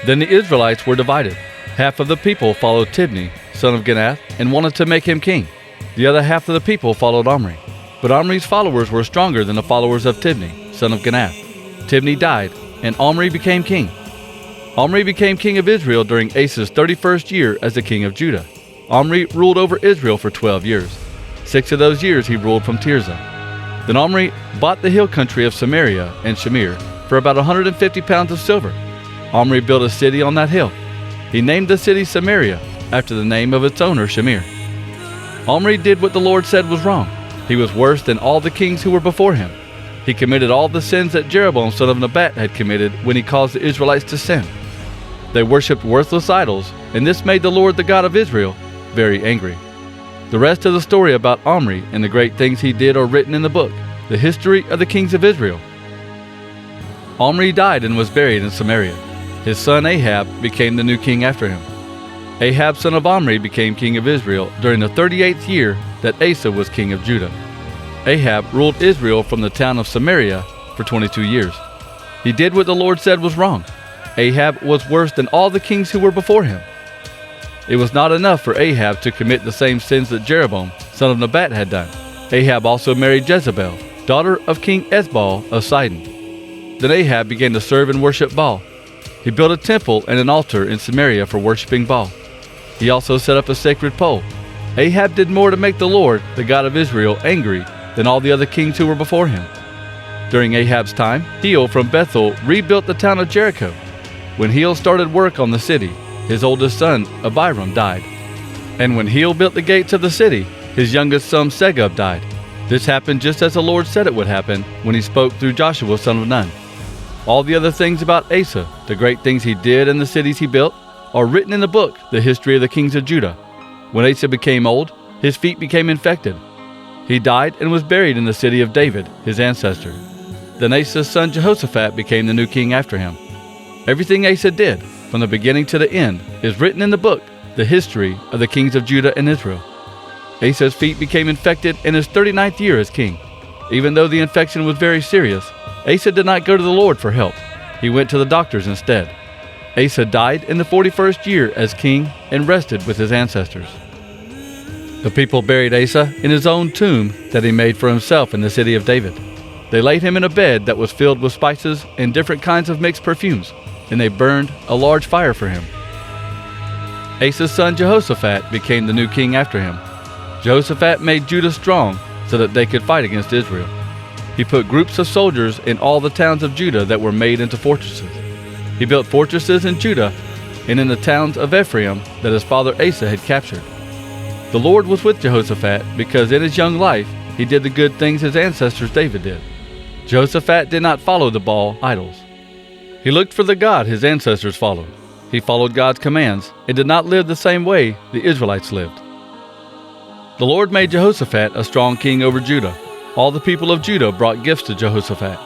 Then the Israelites were divided. Half of the people followed Tibni, son of Ginath, and wanted to make him king. The other half of the people followed Omri. But Omri's followers were stronger than the followers of Tibni, son of Ginath. Tibni died, and Omri became king. Omri became king of Israel during Asa's 31st year as the king of Judah. Omri ruled over Israel for 12 years. 6 of those years he ruled from Tirzah. Then Omri bought the hill country of Samaria and Shamir for about 150 pounds of silver. Omri built a city on that hill. He named the city Samaria after the name of its owner, Shamir. Omri did what the Lord said was wrong. He was worse than all the kings who were before him. He committed all the sins that Jeroboam son of Nebat had committed when he caused the Israelites to sin. They worshipped worthless idols, and this made the Lord, the God of Israel, very angry. The rest of the story about Omri and the great things he did are written in the book, The History of the Kings of Israel. Omri died and was buried in Samaria. His son Ahab became the new king after him. Ahab son of Omri became king of Israel during the 38th year that Asa was king of Judah. Ahab ruled Israel from the town of Samaria for 22 years. He did what the Lord said was wrong. Ahab was worse than all the kings who were before him. It was not enough for Ahab to commit the same sins that Jeroboam son of Nebat had done. Ahab also married Jezebel, daughter of King Ezbal of Sidon. Then Ahab began to serve and worship Baal. He built a temple and an altar in Samaria for worshiping Baal. He also set up a sacred pole. Ahab did more to make the Lord, the God of Israel, angry than all the other kings who were before him. During Ahab's time, Hiel from Bethel rebuilt the town of Jericho. When Hiel started work on the city, his oldest son, Abiram, died. And when Hiel built the gates of the city, his youngest son, Segub, died. This happened just as the Lord said it would happen when he spoke through Joshua son of Nun. All the other things about Asa, the great things he did and the cities he built, are written in the book, The History of the Kings of Judah. When Asa became old, his feet became infected. He died and was buried in the city of David, his ancestor. Then Asa's son Jehoshaphat became the new king after him. Everything Asa did, from the beginning to the end, is written in the book, The History of the Kings of Judah and Israel. Asa's feet became infected in his 39th year as king. Even though the infection was very serious, Asa did not go to the Lord for help. He went to the doctors instead. Asa died in the 41st year as king and rested with his ancestors. The people buried Asa in his own tomb that he made for himself in the city of David. They laid him in a bed that was filled with spices and different kinds of mixed perfumes, and they burned a large fire for him. Asa's son Jehoshaphat became the new king after him. Jehoshaphat made Judah strong so that they could fight against Israel. He put groups of soldiers in all the towns of Judah that were made into fortresses. He built fortresses in Judah and in the towns of Ephraim that his father Asa had captured. The Lord was with Jehoshaphat because in his young life he did the good things his ancestors David did. Jehoshaphat did not follow the Baal idols. He looked for the God his ancestors followed. He followed God's commands and did not live the same way the Israelites lived. The Lord made Jehoshaphat a strong king over Judah. All the people of Judah brought gifts to Jehoshaphat,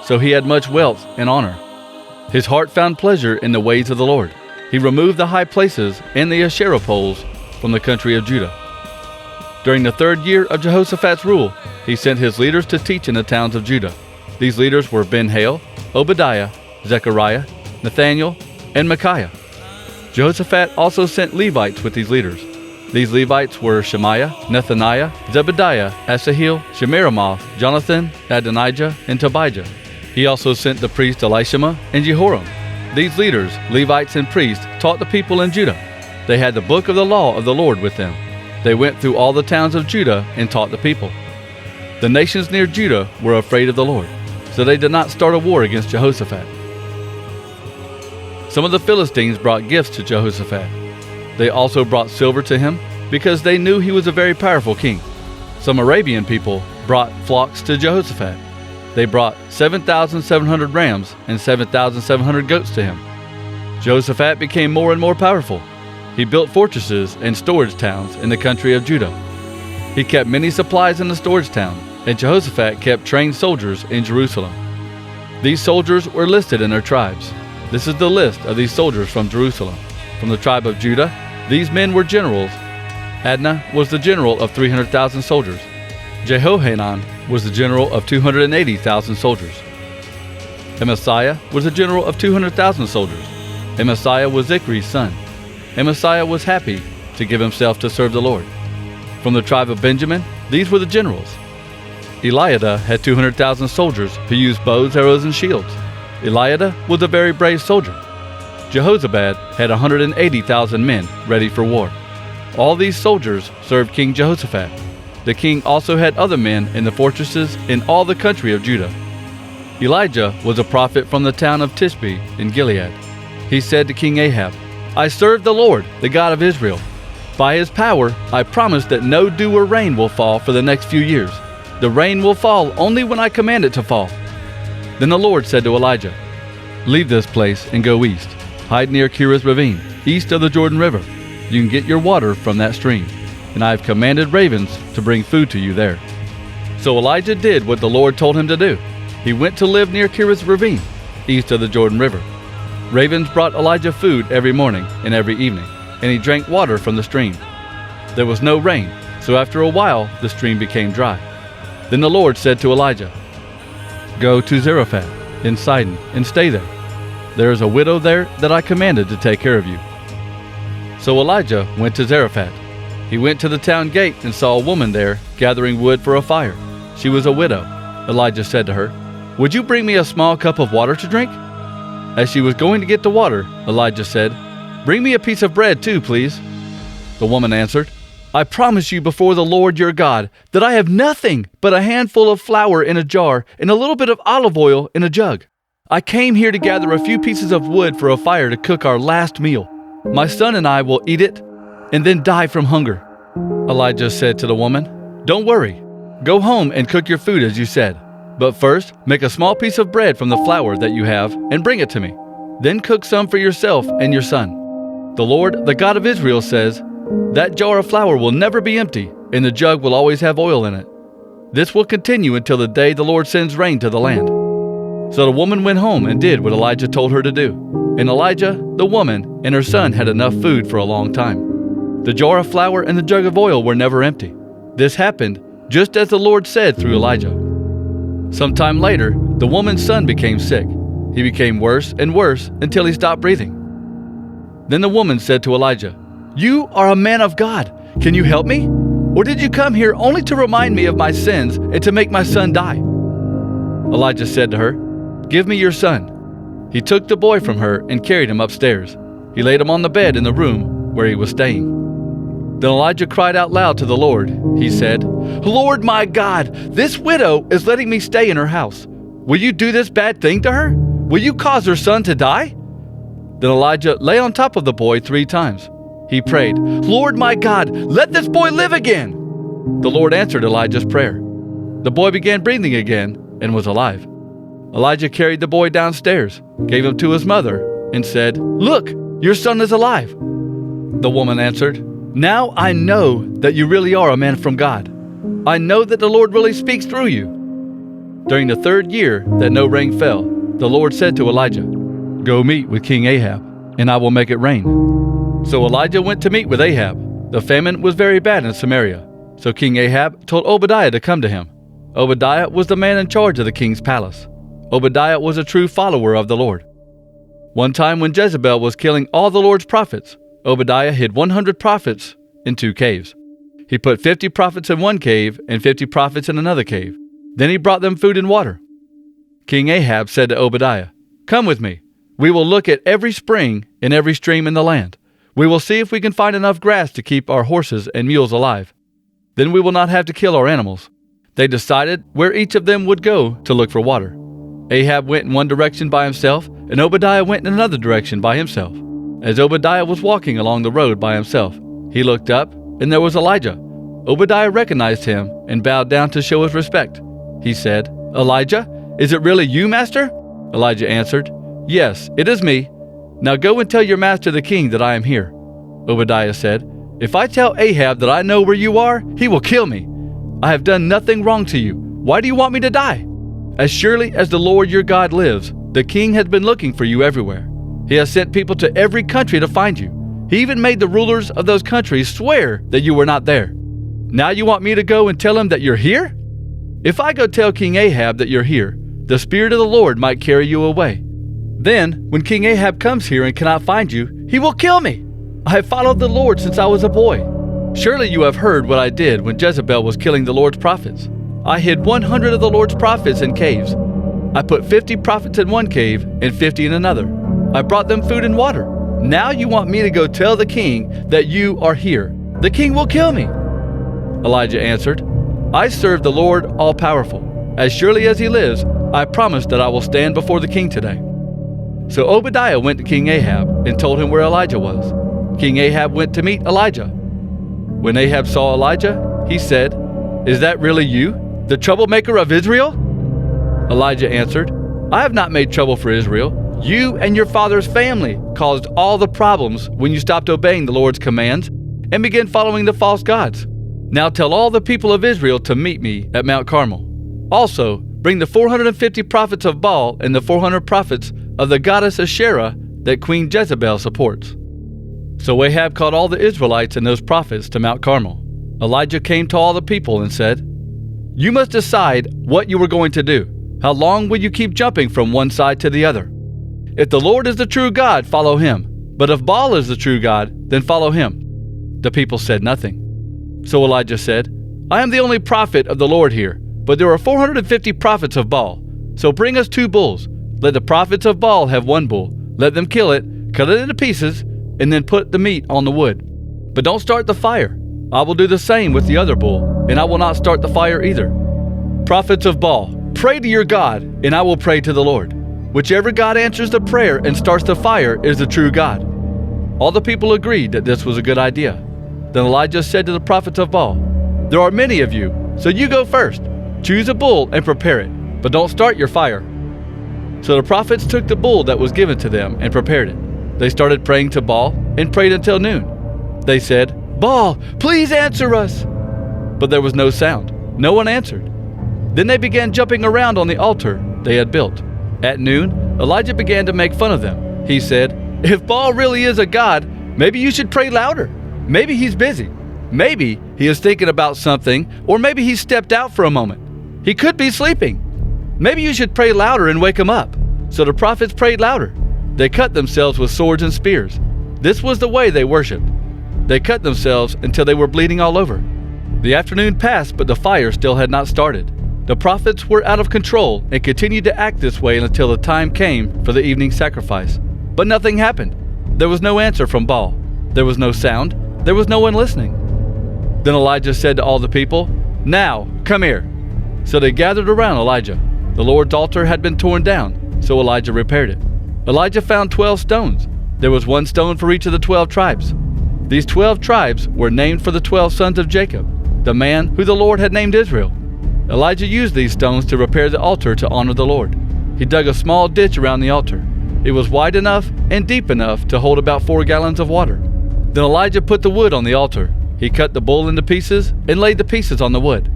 so he had much wealth and honor. His heart found pleasure in the ways of the Lord. He removed the high places and the Asherah poles from the country of Judah. During the 3rd year of Jehoshaphat's rule, he sent his leaders to teach in the towns of Judah. These leaders were Ben-Hail, Obadiah, Zechariah, Nathaniel, and Micaiah. Jehoshaphat also sent Levites with these leaders. These Levites were Shemaiah, Nethaniah, Zebediah, Asahel, Shemiramoth, Jonathan, Adonijah, and Tobijah. He also sent the priests Elishama and Jehoram. These leaders, Levites and priests, taught the people in Judah. They had the book of the law of the Lord with them. They went through all the towns of Judah and taught the people. The nations near Judah were afraid of the Lord, so they did not start a war against Jehoshaphat. Some of the Philistines brought gifts to Jehoshaphat. They also brought silver to him because they knew he was a very powerful king. Some Arabian people brought flocks to Jehoshaphat. They brought 7,700 rams and 7,700 goats to him. Jehoshaphat became more and more powerful. He built fortresses and storage towns in the country of Judah. He kept many supplies in the storage town, and Jehoshaphat kept trained soldiers in Jerusalem. These soldiers were listed in their tribes. This is the list of these soldiers from Jerusalem. From the tribe of Judah, these men were generals. Adnah was the general of 300,000 soldiers. Jehohanan was the general of 280,000 soldiers. Amasiah was the general of 200,000 soldiers. Amasiah was Zichri's son. Amasiah was happy to give himself to serve the Lord. From the tribe of Benjamin, these were the generals. Eliada had 200,000 soldiers who used bows, arrows, and shields. Eliada was a very brave soldier. Jehozabad had 180,000 men ready for war. All these soldiers served King Jehoshaphat. The king also had other men in the fortresses in all the country of Judah. Elijah was a prophet from the town of Tishbe in Gilead. He said to King Ahab, "I serve the Lord, the God of Israel. By his power, I promise that no dew or rain will fall for the next few years. The rain will fall only when I command it to fall." Then the Lord said to Elijah, "Leave this place and go east. Hide near Cherith Ravine, east of the Jordan River. You can get your water from that stream, and I have commanded ravens to bring food to you there." So Elijah did what the Lord told him to do. He went to live near Cherith Ravine, east of the Jordan River. Ravens brought Elijah food every morning and every evening, and he drank water from the stream. There was no rain, so after a while the stream became dry. Then the Lord said to Elijah, "Go to Zarephath in Sidon and stay there. There is a widow there that I commanded to take care of you." So Elijah went to Zarephath. He went to the town gate and saw a woman there gathering wood for a fire. She was a widow. Elijah said to her, "Would you bring me a small cup of water to drink?" As she was going to get the water, Elijah said, "Bring me a piece of bread too, please." The woman answered, "I promise you before the Lord your God that I have nothing but a handful of flour in a jar and a little bit of olive oil in a jug. I came here to gather a few pieces of wood for a fire to cook our last meal. My son and I will eat it and then die from hunger." Elijah said to the woman, "Don't worry. Go home and cook your food as you said. But first, make a small piece of bread from the flour that you have and bring it to me. Then cook some for yourself and your son. The Lord, the God of Israel, says, that jar of flour will never be empty, and the jug will always have oil in it. This will continue until the day the Lord sends rain to the land." So the woman went home and did what Elijah told her to do. And Elijah, the woman, and her son had enough food for a long time. The jar of flour and the jug of oil were never empty. This happened just as the Lord said through Elijah. Sometime later, the woman's son became sick. He became worse and worse until he stopped breathing. Then the woman said to Elijah, "You are a man of God. Can you help me? Or did you come here only to remind me of my sins and to make my son die?" Elijah said to her, "Give me your son." He took the boy from her and carried him upstairs. He laid him on the bed in the room where he was staying. Then Elijah cried out loud to the Lord. He said, "Lord my God, this widow is letting me stay in her house. Will you do this bad thing to her? Will you cause her son to die?" Then Elijah lay on top of the boy 3 times. He prayed, "Lord my God, let this boy live again." The Lord answered Elijah's prayer. The boy began breathing again and was alive. Elijah carried the boy downstairs, gave him to his mother, and said, "Look, your son is alive." The woman answered, "Now I know that you really are a man from God. I know that the Lord really speaks through you." During the 3rd year that no rain fell, the Lord said to Elijah, "Go meet with King Ahab, and I will make it rain." So Elijah went to meet with Ahab. The famine was very bad in Samaria. So King Ahab told Obadiah to come to him. Obadiah was the man in charge of the king's palace. Obadiah was a true follower of the Lord. One time when Jezebel was killing all the Lord's prophets, Obadiah hid 100 prophets in 2 caves. He put 50 prophets in one cave and 50 prophets in another cave. Then he brought them food and water. King Ahab said to Obadiah, "Come with me. We will look at every spring and every stream in the land. We will see if we can find enough grass to keep our horses and mules alive. Then we will not have to kill our animals." They decided where each of them would go to look for water. Ahab went in one direction by himself, and Obadiah went in another direction by himself. As Obadiah was walking along the road by himself, he looked up, and there was Elijah. Obadiah recognized him and bowed down to show his respect. He said, "Elijah, is it really you, master?" Elijah answered, "Yes, it is me. Now go and tell your master the king that I am here." Obadiah said, "If I tell Ahab that I know where you are, he will kill me. I have done nothing wrong to you. Why do you want me to die? As surely as the Lord your God lives, the king has been looking for you everywhere. He has sent people to every country to find you. He even made the rulers of those countries swear that you were not there. Now you want me to go and tell him that you're here? If I go tell King Ahab that you're here, the Spirit of the Lord might carry you away. Then, when King Ahab comes here and cannot find you, he will kill me. I have followed the Lord since I was a boy. Surely you have heard what I did when Jezebel was killing the Lord's prophets. I hid 100 of the Lord's prophets in caves. I put 50 prophets in one cave and 50 in another. I brought them food and water. Now you want me to go tell the king that you are here. The king will kill me. Elijah answered, I serve the Lord all-powerful. As surely as he lives, I promise that I will stand before the king today. So Obadiah went to King Ahab and told him where Elijah was. King Ahab went to meet Elijah. When Ahab saw Elijah, he said, Is that really you, the troublemaker of Israel? Elijah answered, I have not made trouble for Israel. You and your father's family caused all the problems when you stopped obeying the Lord's commands and began following the false gods. Now tell all the people of Israel to meet me at Mount Carmel. Also, bring the 450 prophets of Baal and the 400 prophets of the goddess Asherah that Queen Jezebel supports. So Ahab called all the Israelites and those prophets to Mount Carmel. Elijah came to all the people and said, You must decide what you are going to do. How long will you keep jumping from one side to the other? If the Lord is the true God, follow him. But if Baal is the true God, then follow him. The people said nothing. So Elijah said, I am the only prophet of the Lord here, but there are 450 prophets of Baal. So bring us 2 bulls. Let the prophets of Baal have 1 bull. Let them kill it, cut it into pieces, and then put the meat on the wood. But don't start the fire. I will do the same with the other bull, and I will not start the fire either. Prophets of Baal, pray to your God, and I will pray to the Lord. Whichever God answers the prayer and starts the fire is the true God. All the people agreed that this was a good idea. Then Elijah said to the prophets of Baal, There are many of you, so you go first. Choose a bull and prepare it, but don't start your fire. So the prophets took the bull that was given to them and prepared it. They started praying to Baal and prayed until noon. They said, Baal, please answer us. But there was no sound. No one answered. Then they began jumping around on the altar they had built. At noon, Elijah began to make fun of them. He said, If Baal really is a god, maybe you should pray louder. Maybe he's busy. Maybe he is thinking about something, or maybe he stepped out for a moment. He could be sleeping. Maybe you should pray louder and wake him up. So the prophets prayed louder. They cut themselves with swords and spears. This was the way they worshipped. They cut themselves until they were bleeding all over. The afternoon passed, but the fire still had not started. The prophets were out of control and continued to act this way until the time came for the evening sacrifice. But nothing happened. There was no answer from Baal. There was no sound. There was no one listening. Then Elijah said to all the people, Now, come here. So they gathered around Elijah. The Lord's altar had been torn down, so Elijah repaired it. Elijah found 12 stones. There was 1 stone for each of the 12 tribes. These 12 tribes were named for the 12 sons of Jacob, the man who the Lord had named Israel. Elijah used these stones to repair the altar to honor the Lord. He dug a small ditch around the altar. It was wide enough and deep enough to hold about 4 gallons of water. Then Elijah put the wood on the altar. He cut the bull into pieces and laid the pieces on the wood.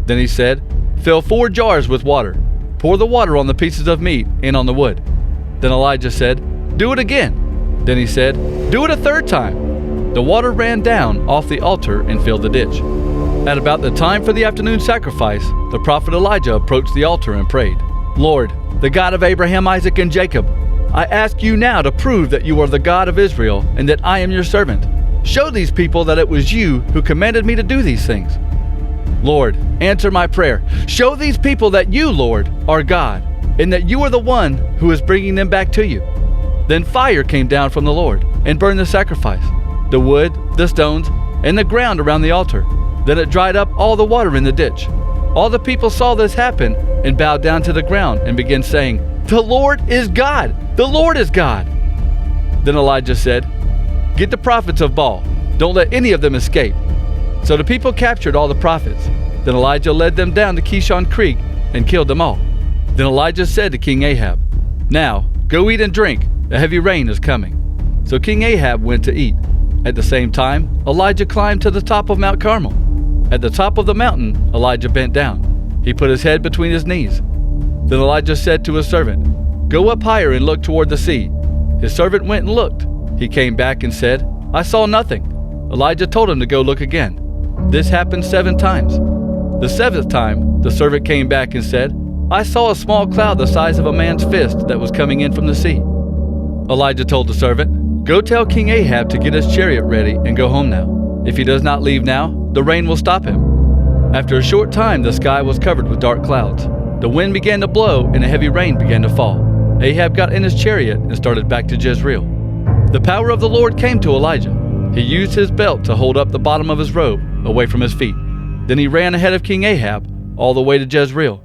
Then he said, Fill 4 jars with water. Pour the water on the pieces of meat and on the wood. Then Elijah said, Do it again. Then he said, Do it a 3rd time. The water ran down off the altar and filled the ditch. At about the time for the afternoon sacrifice, the prophet Elijah approached the altar and prayed, Lord, the God of Abraham, Isaac, and Jacob, I ask you now to prove that you are the God of Israel and that I am your servant. Show these people that it was you who commanded me to do these things. Lord, answer my prayer. Show these people that you, Lord, are God, and that you are the one who is bringing them back to you. Then fire came down from the Lord and burned the sacrifice, the wood, the stones, and the ground around the altar. Then it dried up all the water in the ditch. All the people saw this happen and bowed down to the ground and began saying, The Lord is God! The Lord is God! Then Elijah said, Get the prophets of Baal. Don't let any of them escape. So the people captured all the prophets. Then Elijah led them down to Kishon Creek and killed them all. Then Elijah said to King Ahab, Now, go eat and drink. A heavy rain is coming. So King Ahab went to eat. At the same time, Elijah climbed to the top of Mount Carmel. At the top of the mountain, Elijah bent down. He put his head between his knees. Then Elijah said to his servant, Go up higher and look toward the sea. His servant went and looked. He came back and said, "I saw nothing." Elijah told him to go look again. This happened 7 times. The 7th time, the servant came back and said, "I saw a small cloud the size of a man's fist that was coming in from the sea." Elijah told the servant, "Go tell King Ahab to get his chariot ready and go home now. If he does not leave now, the rain will stop him." After a short time, the sky was covered with dark clouds. The wind began to blow and a heavy rain began to fall. Ahab got in his chariot and started back to Jezreel. The power of the Lord came to Elijah. He used his belt to hold up the bottom of his robe away from his feet. Then he ran ahead of King Ahab all the way to Jezreel.